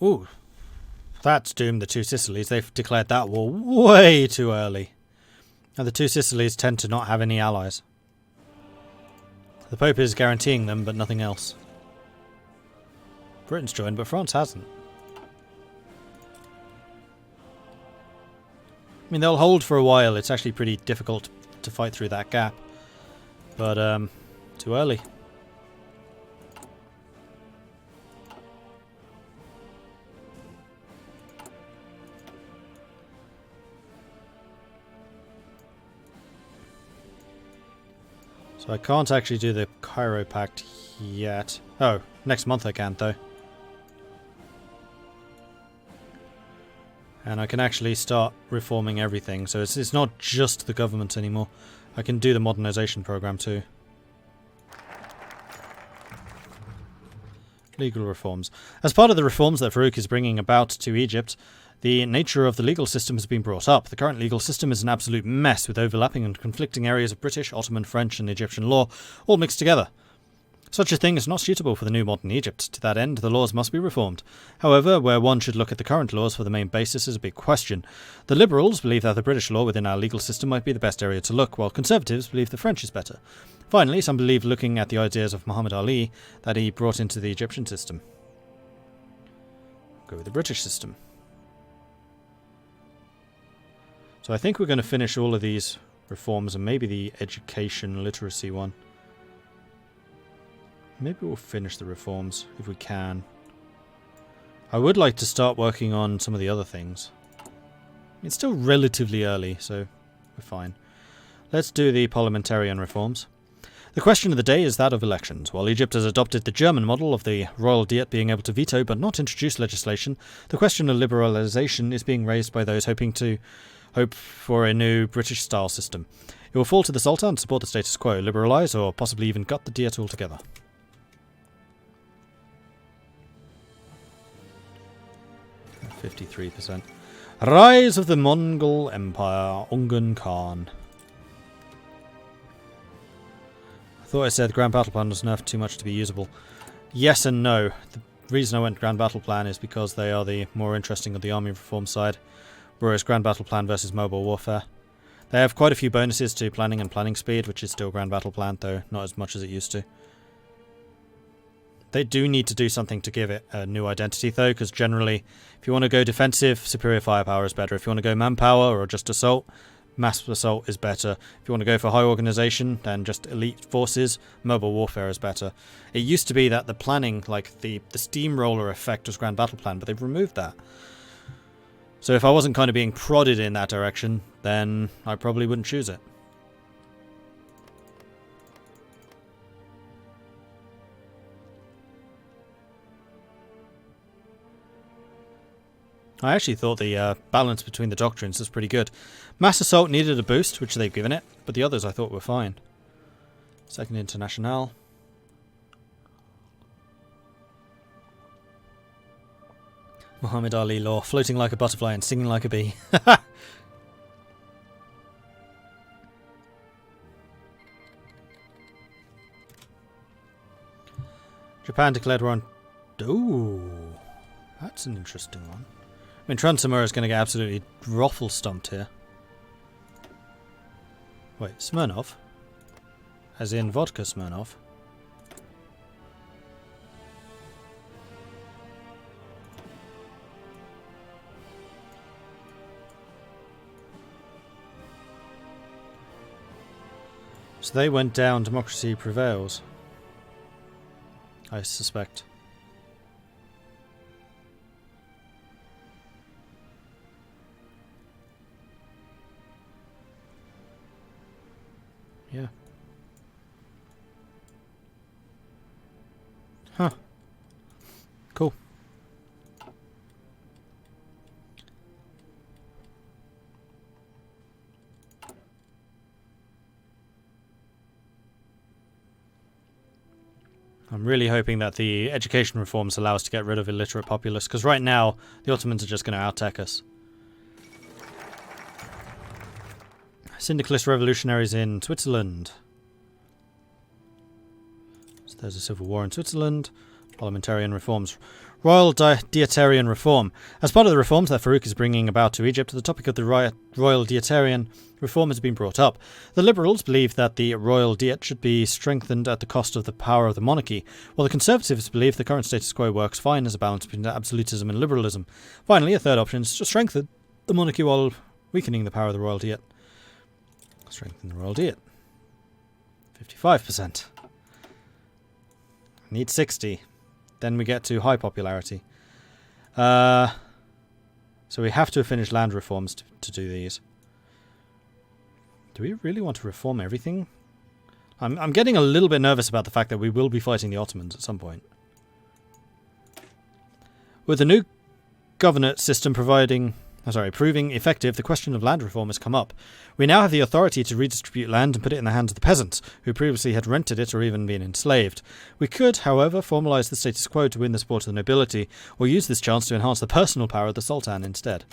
Ooh, that's doomed the Two Sicilies. They've declared that war way too early. And the Two Sicilies tend to not have any allies. The Pope is guaranteeing them, but nothing else. Britain's joined, but France hasn't. I mean, they'll hold for a while. It's actually pretty difficult to fight through that gap. But, too early. So I can't actually do the Cairo Pact yet. Oh, next month I can, though. And I can actually start reforming everything. So it's not just the government anymore. I can do the modernization program too. Legal reforms. As part of the reforms that Farouk is bringing about to Egypt, the nature of the legal system has been brought up. The current legal system is an absolute mess with overlapping and conflicting areas of British, Ottoman, French and Egyptian law all mixed together. Such a thing is not suitable for the new modern Egypt. To that end, the laws must be reformed. However, where one should look at the current laws for the main basis is a big question. The Liberals believe that the British law within our legal system might be the best area to look, while Conservatives believe the French is better. Finally, some believe, looking at the ideas of Muhammad Ali, that he brought into the Egyptian system. Go with the British system. So I think we're going to finish all of these reforms, and maybe the education literacy one. Maybe we'll finish the reforms if we can. I would like to start working on some of the other things. It's still relatively early, so we're fine. Let's do the parliamentarian reforms. The question of the day is that of elections. While Egypt has adopted the German model of the royal diet being able to veto but not introduce legislation, the question of liberalisation is being raised by those hope for a new British-style system. It will fall to the Sultan to support the status quo, liberalise, or possibly even gut the diet altogether. 53%. Rise of the Mongol Empire, Ungan Khan. I thought I said Grand Battle Plan was nerfed too much to be usable. Yes and no. The reason I went Grand Battle Plan is because they are the more interesting of the army reform side, whereas Grand Battle Plan versus Mobile Warfare. They have quite a few bonuses to planning and planning speed, which is still Grand Battle Plan, though not as much as it used to. They do need to do something to give it a new identity, though, because generally, if you want to go defensive, superior firepower is better. If you want to go manpower or just assault, mass assault is better. If you want to go for high organization, then just elite forces, mobile warfare is better. It used to be that the planning, like the steamroller effect was Grand Battle Plan, but they've removed that. So if I wasn't kind of being prodded in that direction, then I probably wouldn't choose it. I actually thought the balance between the doctrines was pretty good. Mass Assault needed a boost, which they've given it, but the others I thought were fine. Second International. Muhammad Ali law, floating like a butterfly and singing like a bee. Japan declared war on... Ooh, that's an interesting one. I mean, Transamura is going to get absolutely ruffle stomped here. Wait, Smirnov? As in vodka Smirnov? So they went down, democracy prevails. I suspect. Yeah. Huh. Cool. I'm really hoping that the education reforms allow us to get rid of illiterate populace, because right now the Ottomans are just going to out-tech us. Syndicalist revolutionaries in Switzerland. So there's a civil war in Switzerland. Parliamentarian reforms. Royal Dietarian reform. As part of the reforms that Farouk is bringing about to Egypt, the topic of the Royal Dietarian reform has been brought up. The Liberals believe that the Royal Diet should be strengthened at the cost of the power of the monarchy, while the Conservatives believe the current status quo works fine as a balance between absolutism and liberalism. Finally, a third option is to strengthen the monarchy while weakening the power of the Royal Diet. Strengthen the Royal Diet. 55%. Need 60. Then we get to high popularity. So we have to finish land reforms to do these. Do we really want to reform everything? I'm getting a little bit nervous about the fact that we will be fighting the Ottomans at some point. With the new governance system proving effective, the question of land reform has come up. We now have the authority to redistribute land and put it in the hands of the peasants, who previously had rented it or even been enslaved. We could, however, formalise the status quo to win the support of the nobility, or use this chance to enhance the personal power of the Sultan instead.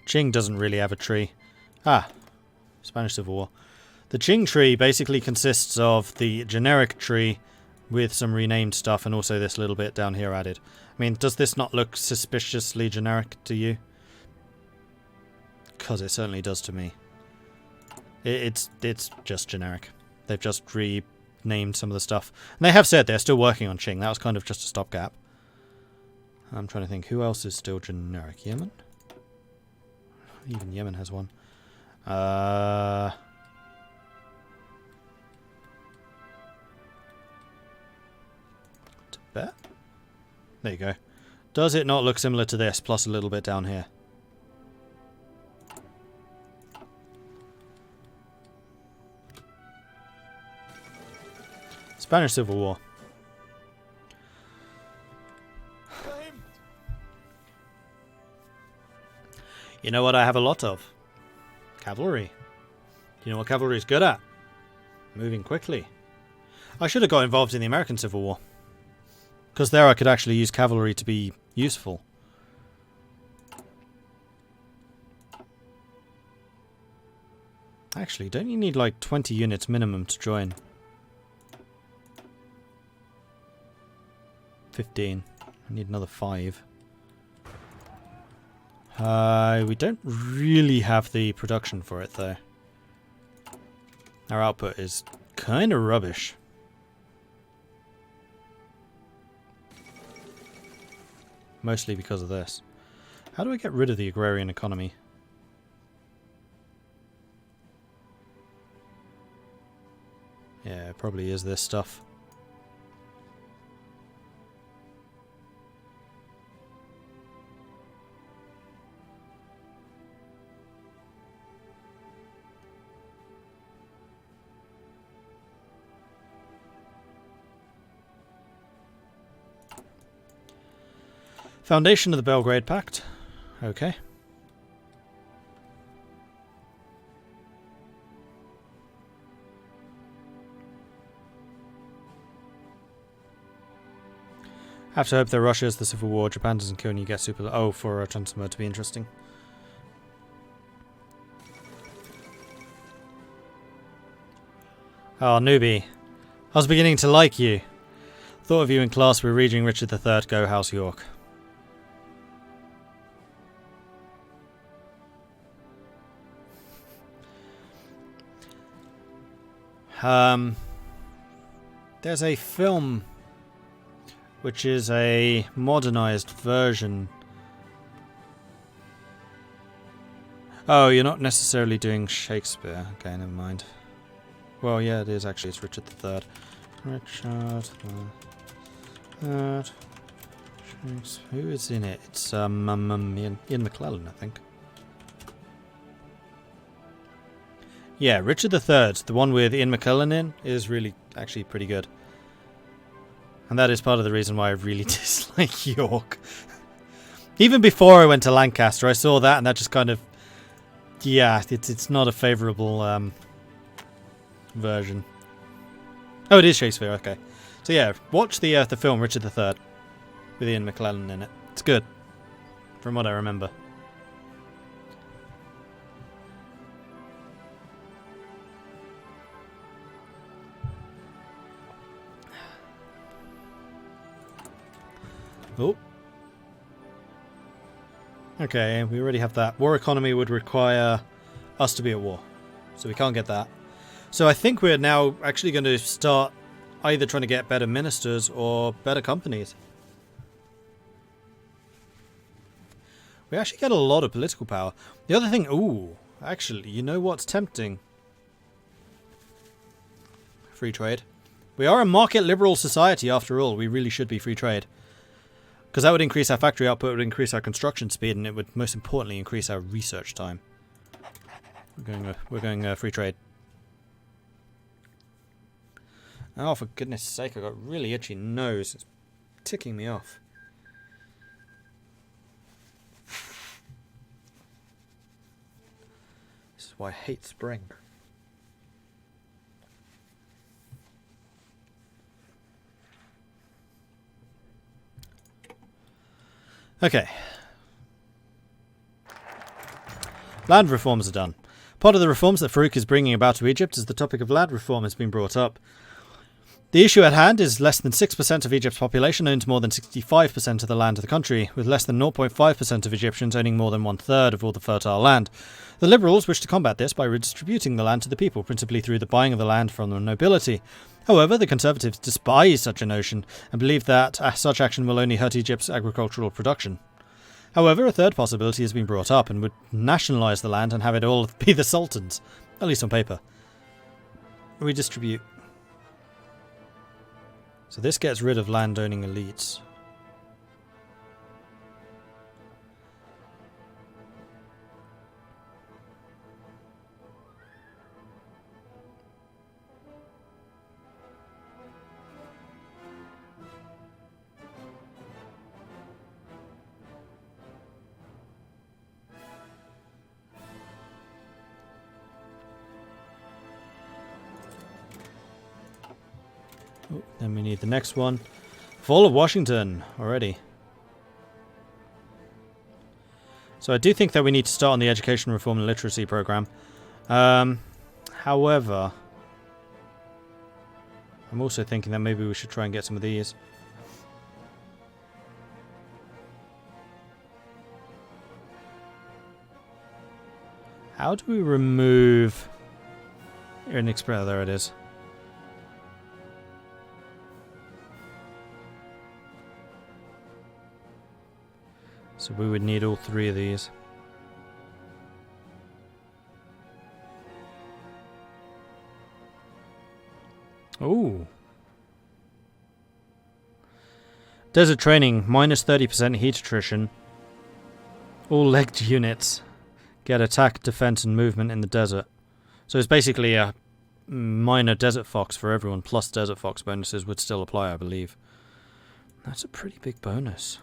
Qing doesn't really have a tree. Spanish Civil War. The Qing tree basically consists of the generic tree with some renamed stuff and also this little bit down here added. I mean, does this not look suspiciously generic to you? Because it certainly does to me. It's just generic. They've just renamed some of the stuff. And they have said they're still working on Qing. That was kind of just a stopgap. I'm trying to think, who else is still generic? Yemen? Even Yemen has one. Tibet? There you go. Does it not look similar to this, plus a little bit down here? Spanish Civil War. You know what I have a lot of? Cavalry. You know what cavalry is good at? Moving quickly. I should have got involved in the American Civil War. Because there I could actually use cavalry to be useful. Actually, don't you need like 20 units minimum to join? 15. I need another 5. We don't really have the production for it though. Our output is kind of rubbish. Mostly because of this. How do I get rid of the agrarian economy? Yeah, it probably is this stuff. Foundation of the Belgrade Pact. Okay. Have to hope that Russia is the Civil War. Japan doesn't kill and you get super... Oh, for a transfer to be interesting. Oh, newbie. I was beginning to like you. Thought of you in class. We're reading Richard III. Go House York. There's a film which is a modernized version. Oh, you're not necessarily doing Shakespeare. Okay, never mind. Well, yeah, it is actually. It's Richard III. Richard III. Who is in it? It's Ian McClellan, I think. Yeah, Richard III, the one with Ian McKellen in, is really actually pretty good. And that is part of the reason why I really dislike York. Even before I went to Lancaster, I saw that and that just kind of... Yeah, it's not a favourable version. Oh, it is Shakespeare, okay. So yeah, watch the film Richard III with Ian McKellen in it. It's good, from what I remember. Oh. Okay, we already have that. War economy would require us to be at war. So we can't get that. So I think we're now actually going to start either trying to get better ministers or better companies. We actually get a lot of political power. The other thing... Ooh, actually, you know what's tempting? Free trade. We are a market liberal society after all. We really should be free trade. Because that would increase our factory output, would increase our construction speed, and it would most importantly increase our research time. We're going free trade. Oh, for goodness sake, I've got a really itchy nose. It's ticking me off. This is why I hate spring. Okay. Land reforms are done. Part of the reforms that Farouk is bringing about to Egypt is the topic of land reform has been brought up. The issue at hand is less than 6% of Egypt's population owns more than 65% of the land of the country, with less than 0.5% of Egyptians owning more than one-third of all the fertile land. The Liberals wish to combat this by redistributing the land to the people, principally through the buying of the land from the nobility. However, the Conservatives despise such a notion and believe that such action will only hurt Egypt's agricultural production. However, a third possibility has been brought up and would nationalise the land and have it all be the Sultan's, at least on paper. Redistribute. So this gets rid of landowning elites. Oh, then we need the next one. Fall of Washington already. So I do think that we need to start on the education reform and literacy program. However, I'm also thinking that maybe we should try and get some of these. How do we remove... Inexpress, there it is. So we would need all three of these. Ooh. Desert training, minus 30% heat attrition. All legged units get attack, defense, and movement in the desert. So it's basically a minor desert fox for everyone, plus desert fox bonuses would still apply, I believe. That's a pretty big bonus.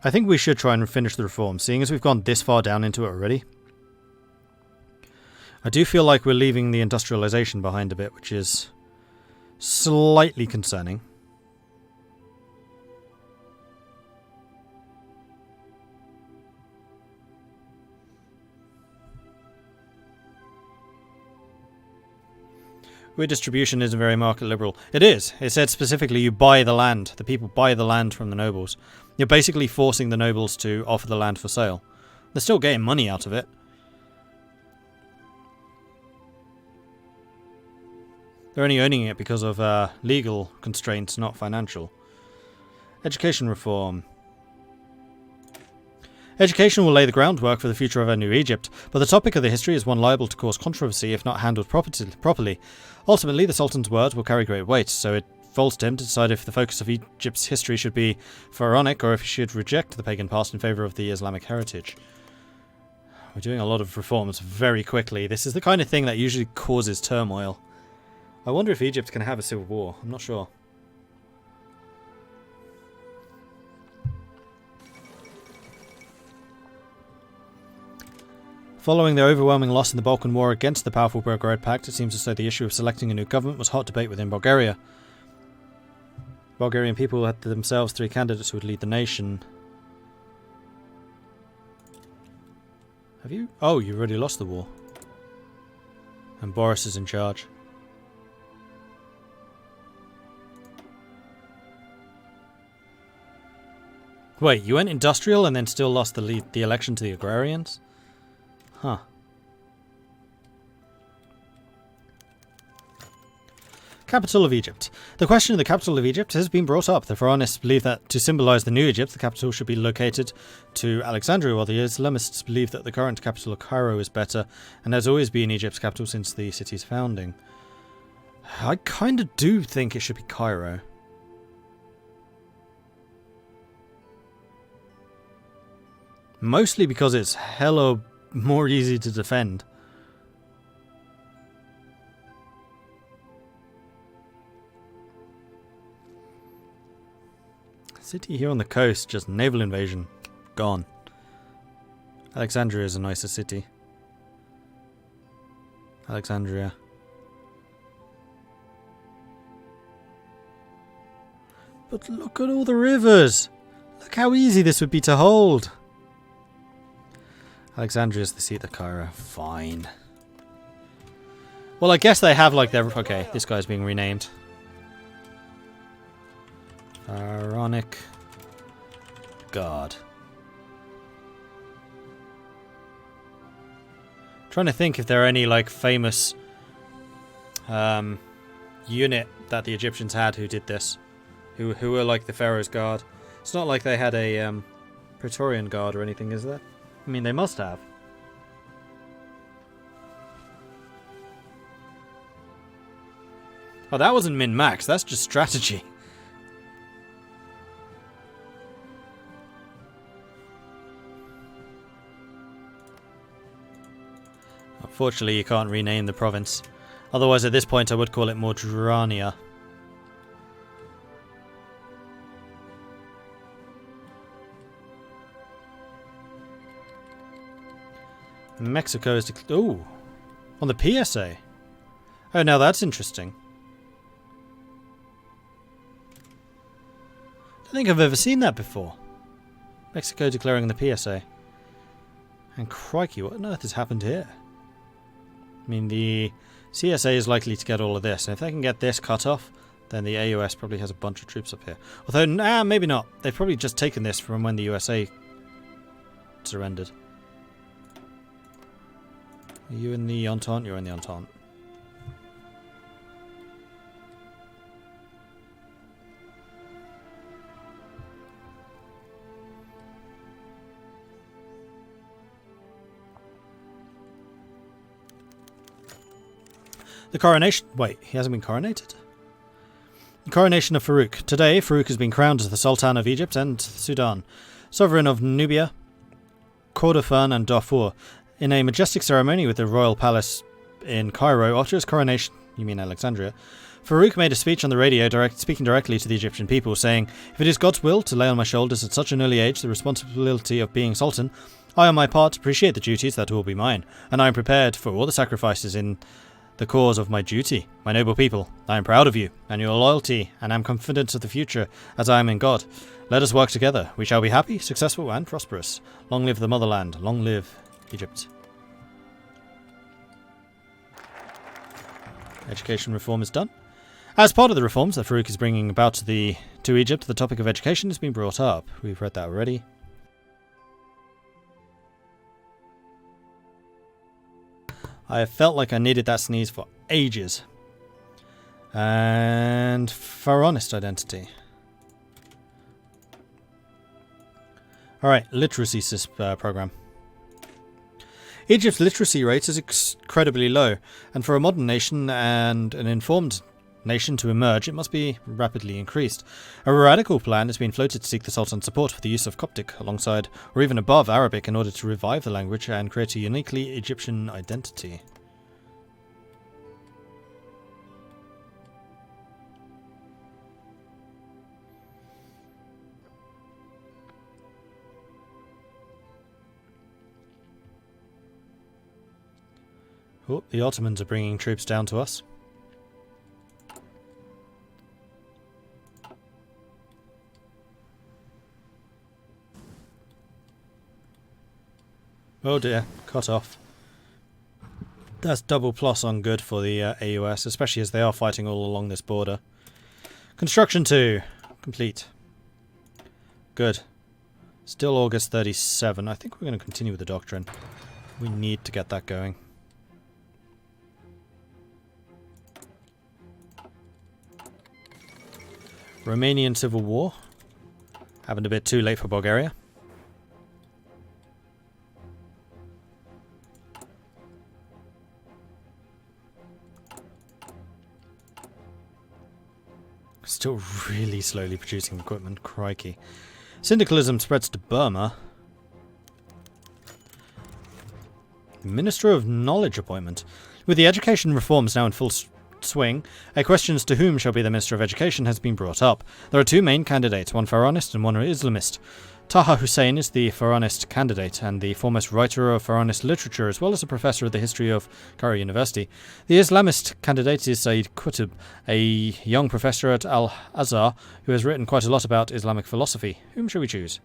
I think we should try and finish the reform, seeing as we've gone this far down into it already. I do feel like we're leaving the industrialization behind a bit, which is slightly concerning. Redistribution isn't very market liberal. It is. It said specifically you buy the land. The people buy the land from the nobles. You're basically forcing the nobles to offer the land for sale. They're still getting money out of it. They're only owning it because of legal constraints, not financial. Education reform. Education will lay the groundwork for the future of our new Egypt, but the topic of the history is one liable to cause controversy if not handled properly. Ultimately, the Sultan's words will carry great weight, so it falls to him to decide if the focus of Egypt's history should be pharaonic or if he should reject the pagan past in favour of the Islamic heritage. We're doing a lot of reforms very quickly. This is the kind of thing that usually causes turmoil. I wonder if Egypt can have a civil war. I'm not sure. Following the overwhelming loss in the Balkan War against the powerful Belgrade Pact, it seems as though the issue of selecting a new government was hot debate within Bulgaria. Bulgarian people had themselves 3 candidates who would lead the nation. Have you? Oh, you've already lost the war. And Boris is in charge. Wait, you went industrial and then still lost the election to the agrarians? Huh. Capital of Egypt. The question of the capital of Egypt has been brought up. The Pharaonists believe that to symbolize the new Egypt, the capital should be located to Alexandria, while the Islamists believe that the current capital of Cairo is better and has always been Egypt's capital since the city's founding. I kind of do think it should be Cairo. Mostly because it's hella more easy to defend. City here on the coast, just naval invasion. Gone. Alexandria is a nicer city. Alexandria. But look at all the rivers! Look how easy this would be to hold! Alexandria is the seat of Cairo. Fine. Well, I guess they have like their... Okay, this guy's being renamed. Pharaonic God. Trying to think if there are any like famous unit that the Egyptians had who did this, who were like the Pharaoh's guard. It's not like they had a Praetorian guard or anything, is there? I mean, they must have. Oh, that wasn't min-max. That's just strategy. Unfortunately, you can't rename the province. Otherwise, at this point, I would call it Mordrania. Mexico is... Ooh! On the PSA. Oh, now that's interesting. I don't think I've ever seen that before. Mexico declaring the PSA. And crikey, what on earth has happened here? I mean, the CSA is likely to get all of this. And if they can get this cut off, then the AUS probably has a bunch of troops up here. Although, nah, maybe not. They've probably just taken this from when the USA surrendered. Are you in the Entente? You're in the Entente. The coronation... Wait, he hasn't been coronated? The coronation of Farouk. Today, Farouk has been crowned as the Sultan of Egypt and Sudan, sovereign of Nubia, Kordofan and Darfur. In a majestic ceremony with the royal palace in Cairo, after his coronation, you mean Alexandria, Farouk made a speech on the radio speaking directly to the Egyptian people, saying, "If it is God's will to lay on my shoulders at such an early age the responsibility of being Sultan, I on my part appreciate the duties that will be mine, and I am prepared for all the sacrifices in the cause of my duty. My noble people, I am proud of you and your loyalty, and am confident of the future as I am in God. Let us work together. We shall be happy, successful, and prosperous. Long live the motherland. Long live Egypt." Education reform is done. As part of the reforms that Farouk is bringing about to Egypt, the topic of education has been brought up. We've read that already. I have felt like I needed that sneeze for ages. And Pharaonist identity. Alright, literacy program. Egypt's literacy rate is incredibly low, and for a modern nation and an informed nation to emerge, it must be rapidly increased. A radical plan has been floated to seek the Sultan's support for the use of Coptic alongside, or even above, Arabic in order to revive the language and create a uniquely Egyptian identity. Oh, the Ottomans are bringing troops down to us. Oh dear, cut off. That's double plus on good for the AUS, especially as they are fighting all along this border. Construction 2. Complete. Good. Still August 37. I think we're going to continue with the doctrine. We need to get that going. Romanian Civil War. Happened a bit too late for Bulgaria. Still really slowly producing equipment. Crikey. Syndicalism spreads to Burma. Minister of Knowledge appointment. With the education reforms now in full swing, a question as to whom shall be the Minister of Education has been brought up. There are two main candidates, one Faranist and one Islamist. Taha Hussein is the Faranist candidate and the foremost writer of Faranist literature, as well as a professor of the history of Cairo University. The Islamist candidate is Said Qutb, a young professor at Al-Azhar who has written quite a lot about Islamic philosophy. Whom shall we choose?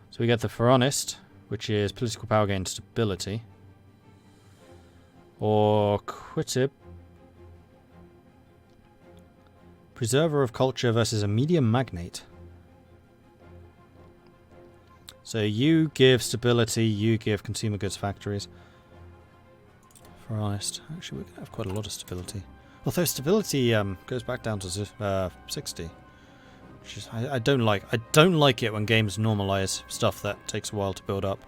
So we get the Faranist, which is political power gain stability. Or Qutb, preserver of culture versus a media magnate. So you give stability, you give consumer goods factories. Faranist. Actually, we're going to have quite a lot of stability. Although stability goes back down to 60. Which is, I don't like. I don't like it when games normalize stuff that takes a while to build up.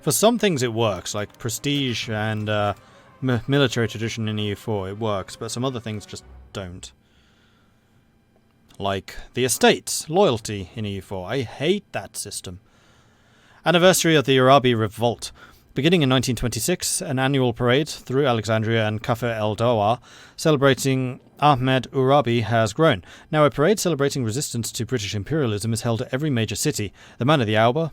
For some things it works, like prestige and military tradition in EU4, it works, but some other things just don't. Like the estates, loyalty in EU4. I hate that system. Anniversary of the Arabi Revolt. Beginning in 1926, an annual parade through Alexandria and Kafr el-Dawar celebrating Ahmed Urabi has grown. Now a parade celebrating resistance to British imperialism is held at every major city. The man of the hour,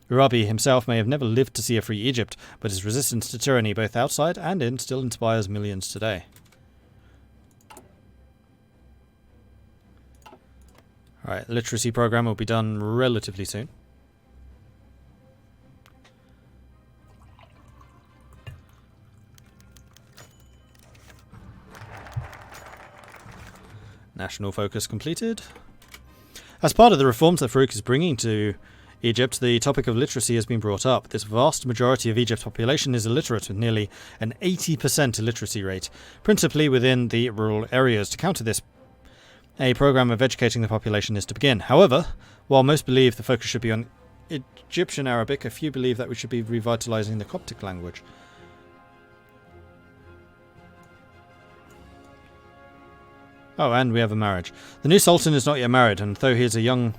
Urabi himself, may have never lived to see a free Egypt, but his resistance to tyranny both outside and in still inspires millions today. Alright, literacy program will be done relatively soon. National focus completed. As part of the reforms that Farouk is bringing to Egypt, the topic of literacy has been brought up. This vast majority of Egypt's population is illiterate, with nearly an 80% illiteracy rate, principally within the rural areas. To counter this, a program of educating the population is to begin. However, while most believe the focus should be on Egyptian Arabic, a few believe that we should be revitalizing the Coptic language. Oh, and we have a marriage. The new Sultan is not yet married, and though he is a young,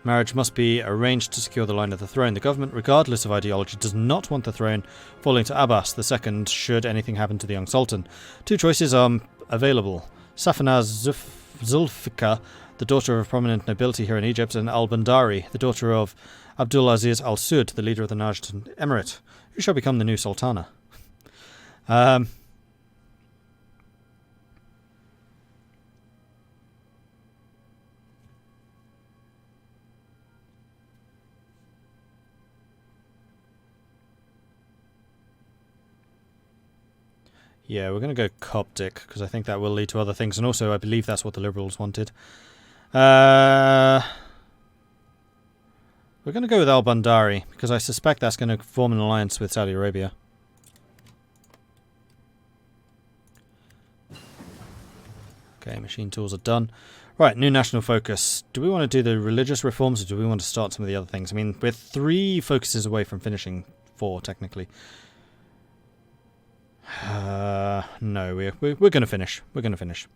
marriage must be arranged to secure the line of the throne. The government, regardless of ideology, does not want the throne falling to Abbas II should anything happen to the young Sultan. Two choices are available. Safina Zulfikar, the daughter of prominent nobility here in Egypt, and al-Bandari, the daughter of Abdulaziz al-Sud, the leader of the Najd Emirate, who shall become the new Sultana. Yeah, we're going to go Coptic, because I think that will lead to other things, and also I believe that's what the Liberals wanted. We're going to go with al-Bandari, because I suspect that's going to form an alliance with Saudi Arabia. Okay, machine tools are done. Right, new national focus. Do we want to do the religious reforms, or do we want to start some of the other things? I mean, we're 3 focuses away from finishing 4, technically. No, we're going to finish. We're going to finish.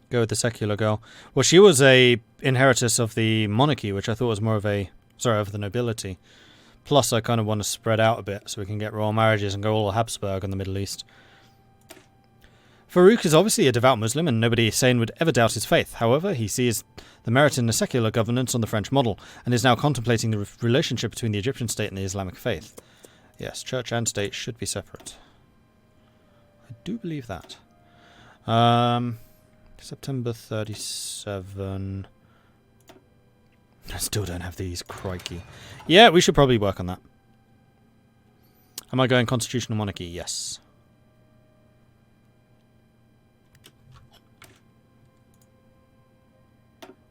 Go with the secular girl. Well, she was a inheritess of the monarchy, which I thought was more of a... Sorry, of the nobility. Plus, I kind of want to spread out a bit so we can get royal marriages and go all Habsburg in the Middle East. Farouk is obviously a devout Muslim, and nobody sane would ever doubt his faith. However, he sees the merit in a secular governance on the French model, and is now contemplating the relationship between the Egyptian state and the Islamic faith. Yes, church and state should be separate. I do believe that. September 37. I still don't have these, crikey. Yeah, we should probably work on that. Am I going constitutional monarchy? Yes.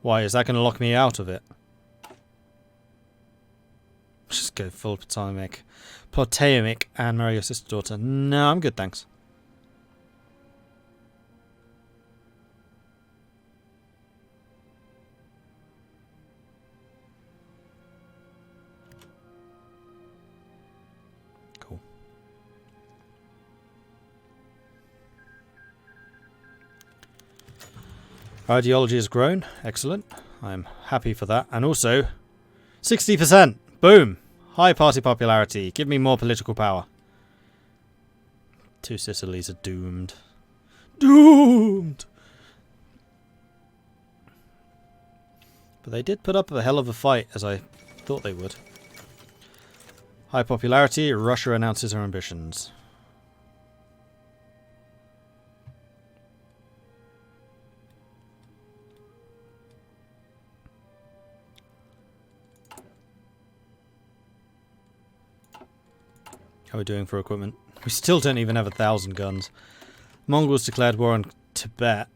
Why, is that going to lock me out of it? Just go full Ptolemaic. Ptolemaic and marry your sister daughter. No, I'm good, thanks. Cool. Our ideology has grown. Excellent. I'm happy for that. And also, 60%. Boom. High party popularity. Give me more political power. Two Sicilies are doomed. Doomed! But they did put up a hell of a fight, as I thought they would. High popularity. Russia announces her ambitions. How are we doing for equipment? We still don't even have 1,000 guns. Mongols declared war on Tibet.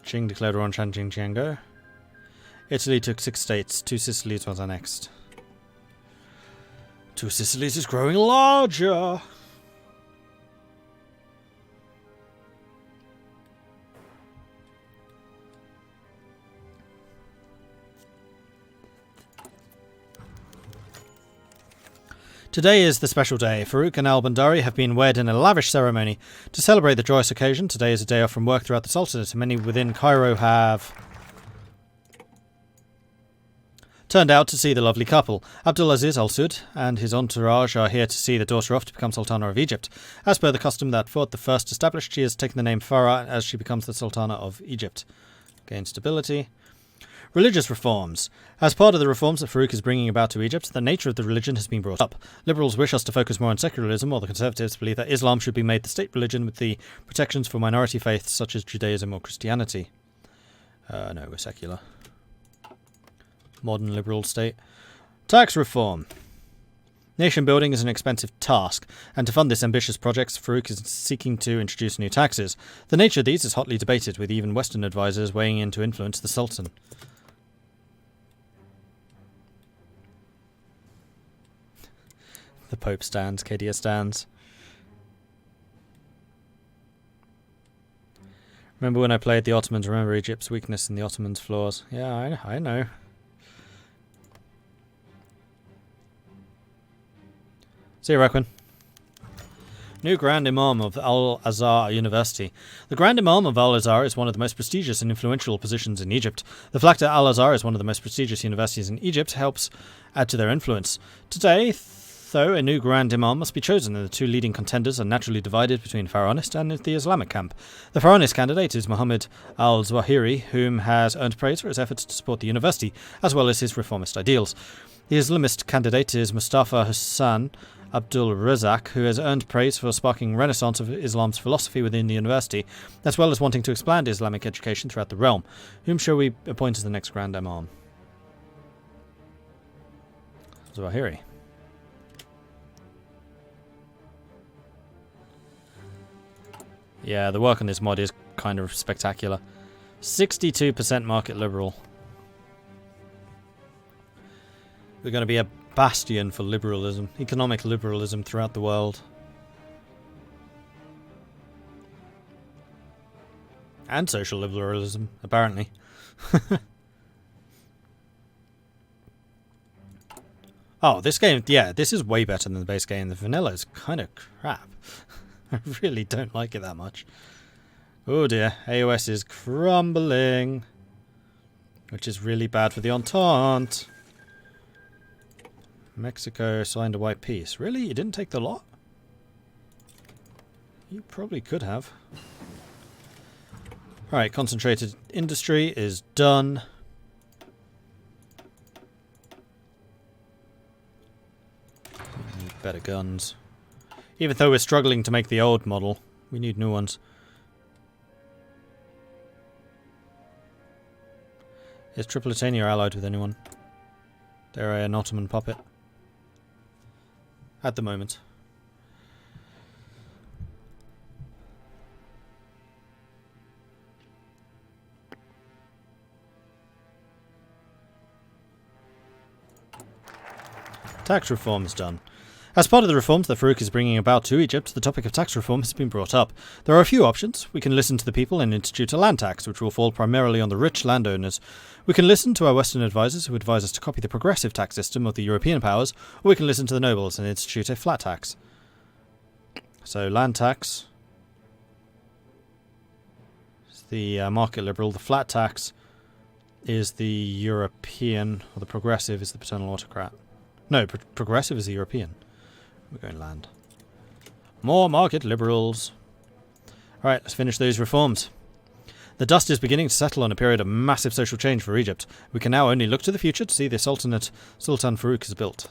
Qing declared war on Xinjiang. Italy took 6 states. 2 Sicilies was annexed. 2 Sicilies is growing larger. Today is the special day. Farouk and al-Bandari have been wed in a lavish ceremony. To celebrate the joyous occasion, today is a day off from work throughout the Sultanate. Many within Cairo have turned out to see the lovely couple. Abdulaziz al-Sud and his entourage are here to see the daughter off to become Sultana of Egypt. As per the custom that Fuad the First established, she has taken the name Farah as she becomes the Sultana of Egypt. Gain stability. Religious reforms. As part of the reforms that Farouk is bringing about to Egypt, the nature of the religion has been brought up. Liberals wish us to focus more on secularism, while the Conservatives believe that Islam should be made the state religion with the protections for minority faiths such as Judaism or Christianity. No, we're secular. Modern liberal state. Tax reform. Nation building is an expensive task, and to fund this ambitious project, Farouk is seeking to introduce new taxes. The nature of these is hotly debated, with even Western advisors weighing in to influence the Sultan. The Pope stands, Kadia stands. Remember when I played the Ottomans? Remember Egypt's weakness and the Ottomans' flaws? Yeah, I know. See you, Requin. New Grand Imam of Al-Azhar University. The Grand Imam of Al-Azhar is one of the most prestigious and influential positions in Egypt. The fact that Al-Azhar is one of the most prestigious universities in Egypt helps add to their influence. Today, though, a new Grand Imam must be chosen, and the two leading contenders are naturally divided between Pharaonist and the Islamic camp. The Pharaonist candidate is Muhammad al-Zawahiri, whom has earned praise for his efforts to support the university, as well as his reformist ideals. The Islamist candidate is Mustafa Hassan Abdul Razak, who has earned praise for sparking renaissance of Islam's philosophy within the university, as well as wanting to expand Islamic education throughout the realm. Whom shall we appoint as the next Grand Imam? Zawahiri. Yeah, the work on this mod is kind of spectacular. 62% market liberal. We're going to be a bastion for liberalism, economic liberalism throughout the world. And social liberalism, apparently. Oh, this game, yeah, this is way better than the base game. The vanilla is kind of crap. I really don't like it that much. Oh dear, AOS is crumbling. Which is really bad for the Entente. Mexico signed a white peace. Really? You didn't take the lot? You probably could have. Alright, concentrated industry is done. We need better guns. Even though we're struggling to make the old model, We need new ones. Is Tripolitania allied with anyone? They're an Ottoman puppet. At the moment. Tax reform is done. As part of the reforms that Farouk is bringing about to Egypt, the topic of tax reform has been brought up. There are a few options. We can listen to the people and institute a land tax, which will fall primarily on the rich landowners. We can listen to our Western advisors, who advise us to copy the progressive tax system of the European powers, or we can listen to the nobles and institute a flat tax. So, land tax is the market liberal. The flat tax is the European, or the progressive is the paternal autocrat. No, progressive is the European. We're going land. More market liberals. Alright, let's finish those reforms. The dust is beginning to settle on a period of massive social change for Egypt. We can now only look to the future to see this Sultan Farouk is built.